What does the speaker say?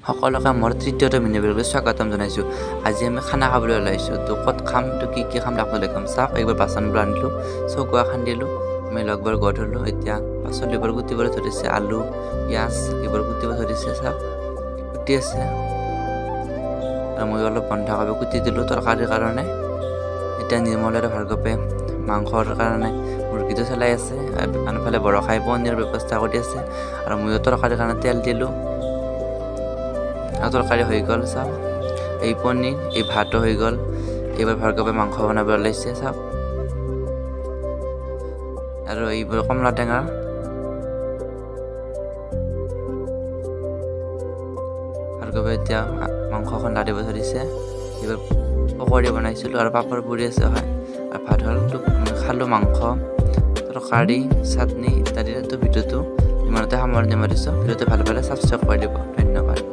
সকলোকে মোৰ তৃতীয়টো মিনি ব্লগলৈ স্বাগতম জনাইছোঁ। আজি আমি খানা খাবলৈ ওলাইছোঁ। তো ক'ত খাম, তো কি খাম আপোনালোকে দেখাম। চাওক, এইবাৰ বাচনবোৰ আনিলোঁ, চৌকা খান্দিলোঁ, আমি লগবোৰ গঢ় ধৰিলোঁ। এতিয়া পাচলিবোৰ কুটিবলৈ ধৰিছে, আলু, পিঁয়াজ এইবোৰ কুটিব ধৰিছে। চাওক, কুটি আছে আৰু মই অলপ বন্ধাকবি কুটি দিলোঁ তৰকাৰীৰ কাৰণে। এতিয়া নিৰ্মল আৰু ভাৰ্গৱে মাংসৰ কাৰণে মুৰ্গীটো চলাই আছে, আনফালে বৰষাই পনীৰৰ ব্যৱস্থা কৰি আছে আৰু ময়ো তৰকাৰীৰ কাৰণে তেল দিলোঁ আৰু তৰকাৰী হৈ গ'ল। চাওক, এই পনীৰ, এই ভাতো হৈ গ'ল। এইবাৰ ভাৰ্গৱে মাংস বনাব ওলাইছে। চাওক, আৰু এইবোৰ কমলা টেঙা, ভাৰ্গৱে এতিয়া মাংসখন লাৰিব ধৰিছে। এইবাৰ পকৰি বনাইছিলোঁ আৰু পাপৰ পুৰি আছে। হয়, আৰু ভাত হ'ল। খালোঁ মাংস, তৰকাৰী, চাটনি ইত্যাদি। ভিডিঅ'টো ইমানতে সামৰণি মাৰিছোঁ। ভিডিঅ'টো ভাল পালে ছাবস্ক্ৰাইব কৰি দিব। ধন্যবাদ।